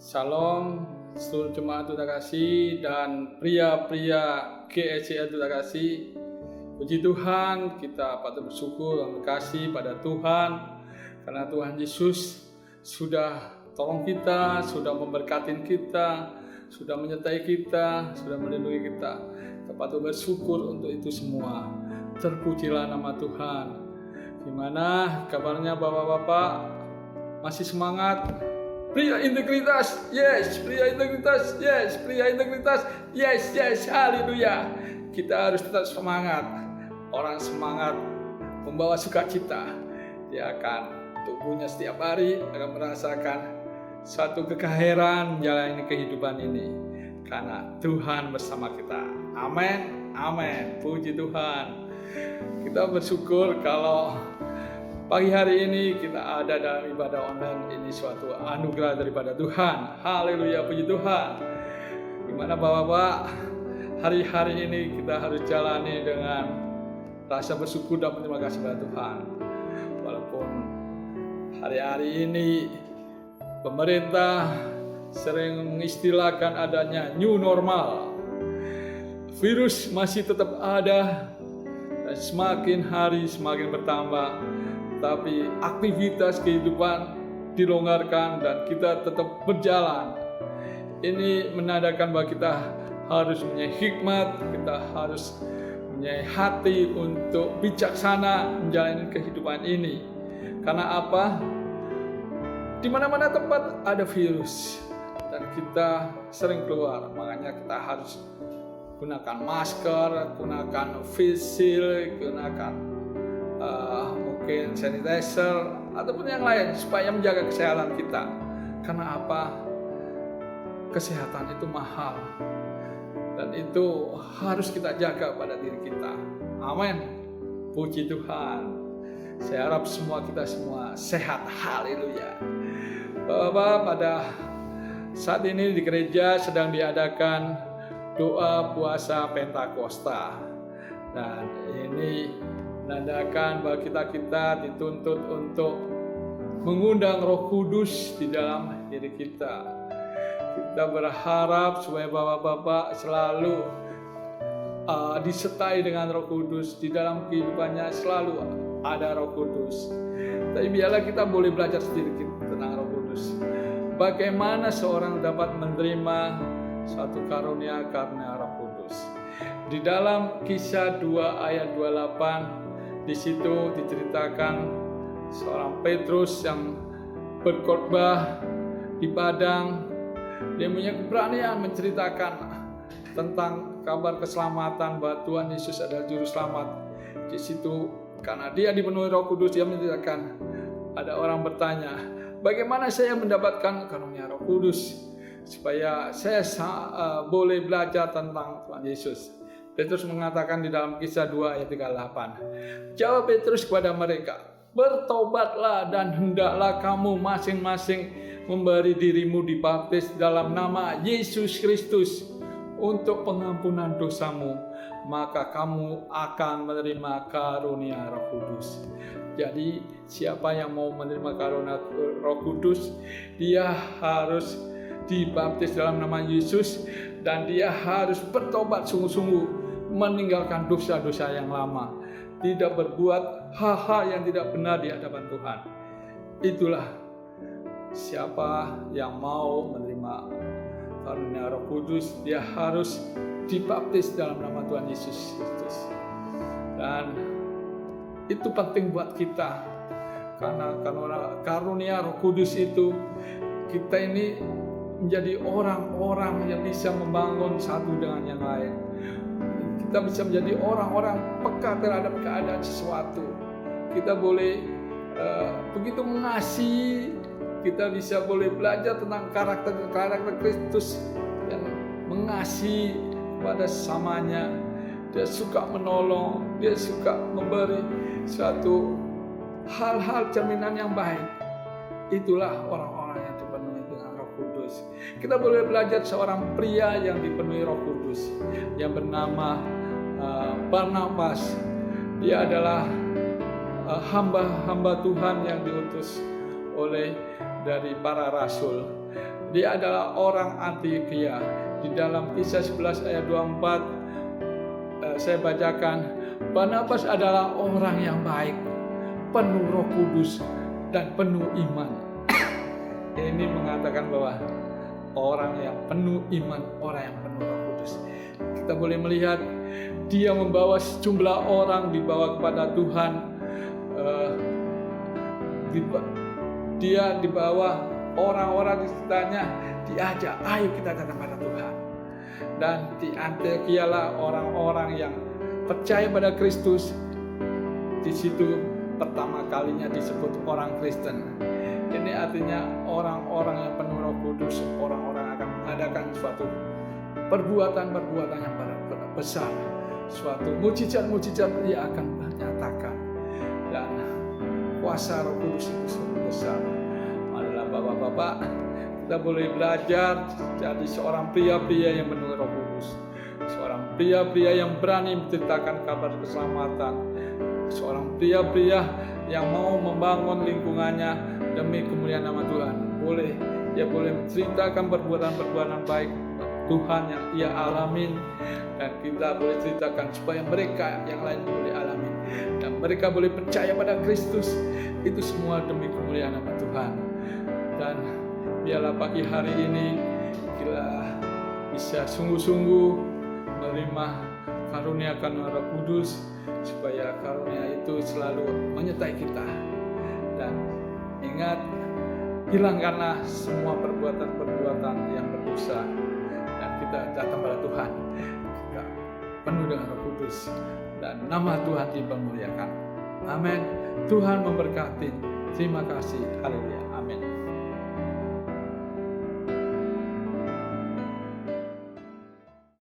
Shalom seluruh jemaat Tuhan kasih dan pria-pria GECL Tuhan kasih. Puji Tuhan, kita patut bersyukur dan berkasih pada Tuhan karena Tuhan Yesus sudah tolong kita, sudah memberkati kita, sudah menyertai kita, sudah melindungi kita. Kita patut bersyukur untuk itu semua. Terpujilah nama Tuhan. Gimana kabarnya Bapak-bapak? Masih semangat? Pria integritas, yes. Pria integritas, yes. Pria integritas, yes, yes. Haleluya. Kita harus tetap semangat. Orang semangat membawa sukacita. Dia akan tubuhnya setiap hari akan merasakan satu kekairan menjalani kehidupan ini. Karena Tuhan bersama kita. Amin, amin. Puji Tuhan. Kita bersyukur kalau pagi hari ini kita ada dalam ibadah online. Ini suatu anugerah daripada Tuhan. Haleluya, puji Tuhan. Gimana Bapak-bapak? Hari-hari ini kita harus jalani dengan rasa bersyukur dan berterima kasih pada Tuhan. Walaupun hari-hari ini pemerintah sering mengistilahkan adanya new normal, virus masih tetap ada dan semakin hari semakin bertambah. Tapi aktivitas kehidupan dilonggarkan dan kita tetap berjalan. Ini menandakan bahwa kita harus punya hikmat, kita harus punya hati untuk bijaksana menjalani kehidupan ini. Karena apa? Di mana-mana tempat ada virus dan kita sering keluar, makanya kita harus gunakan masker, gunakan face shield, gunakan mungkin sanitizer ataupun yang lain supaya menjaga kesehatan kita. Karena apa? Kesehatan itu mahal dan itu harus kita jaga pada diri kita. Amin. Puji Tuhan. Saya harap kita semua sehat. Haleluya. Bapak, pada saat ini di gereja sedang diadakan doa puasa Pentakosta. Dan ini menandakan bahwa kita dituntut untuk mengundang Roh Kudus di dalam diri kita. Kita berharap supaya Bapak-bapak selalu disertai dengan Roh Kudus, di dalam kehidupannya selalu ada Roh Kudus. Tapi biarlah kita boleh belajar sedikit tentang Roh Kudus. Bagaimana seorang dapat menerima suatu karunia Roh Kudus. Di dalam Kisah 2 ayat 28, di situ diceritakan seorang Petrus yang berkhotbah di padang. Dia punya keberanian menceritakan tentang kabar keselamatan bahwa Tuhan Yesus adalah juru selamat. Di situ karena dia dipenuhi Roh Kudus, dia menceritakan. Ada orang bertanya, bagaimana saya mendapatkan karunia Roh Kudus supaya saya boleh belajar tentang Tuhan Yesus. Petrus mengatakan di dalam Kisah 2 ayat 38. Jawab Petrus kepada mereka, bertobatlah dan hendaklah kamu masing-masing memberi dirimu dibaptis dalam nama Yesus Kristus untuk pengampunan dosamu, maka kamu akan menerima karunia Roh Kudus. Jadi siapa yang mau menerima karunia Roh Kudus, dia harus dibaptis dalam nama Yesus dan dia harus bertobat sungguh-sungguh, meninggalkan dosa-dosa yang lama, tidak berbuat hal-hal yang tidak benar di hadapan Tuhan. Itulah siapa yang mau menerima karunia Roh Kudus, dia harus dibaptis dalam nama Tuhan Yesus Kristus. Dan itu penting buat kita karena karunia Roh Kudus itu kita ini menjadi orang-orang yang bisa membangun satu dengan yang lain. Kita bisa menjadi orang-orang peka terhadap keadaan sesuatu. Kita boleh begitu mengasihi. Kita bisa boleh belajar tentang karakter Kristus yang mengasihi pada sesamanya. Dia suka menolong, dia suka memberi suatu hal-hal cerminan yang baik. Itulah orang-orang yang dipenuhi dengan Roh Kudus. Kita boleh belajar seorang pria yang dipenuhi Roh Kudus yang bernama Barnabas. Dia adalah hamba-hamba Tuhan yang diutus oleh dari para rasul. Dia adalah orang Antiokhia. Di dalam Kisah 11 ayat 24 saya bacakan, Barnabas adalah orang yang baik, penuh Roh Kudus dan penuh iman. Ini mengatakan bahwa orang yang penuh iman, orang yang penuh Roh Kudus. Kita boleh melihat dia membawa sejumlah orang dibawa kepada Tuhan. Dia dibawa orang-orang di sekitarnya, diajak, ayo kita datang pada Tuhan. Dan di Antiokhia lah orang-orang yang percaya pada Kristus. Di situ pertama kalinya disebut orang Kristen. Ini artinya orang-orang yang penuh Roh Kudus, orang-orang akan mengadakan suatu perbuatan-perbuatan yang besar, suatu mujizat-mujizat dia akan menyatakan, dan kuasa Roh Kudus itu sangat besar. Marilah Bapak-bapak, kita boleh belajar jadi seorang pria-pria yang penuh Roh Kudus, seorang pria-pria yang berani menceritakan kabar keselamatan, seorang pria-pria yang mau membangun lingkungannya demi kemuliaan nama Tuhan. Dia boleh menceritakan perbuatan-perbuatan baik Tuhan yang ia alamin, dan kita boleh ceritakan supaya mereka yang lain boleh alamin, dan mereka boleh percaya pada Kristus. Itu semua demi kemuliaan nama Tuhan. Dan biarlah pagi hari ini kita bisa sungguh-sungguh menerima karunia Roh Kudus, supaya karunia itu selalu menyertai kita. Dan ingat, hilangkanlah semua perbuatan-perbuatan yang berdosa, dan kita datang pada Tuhan, kita penuh dengan Roh Kudus, dan nama Tuhan dipermuliakan. Amin. Tuhan memberkati. Terima kasih. Haleluya. Amin.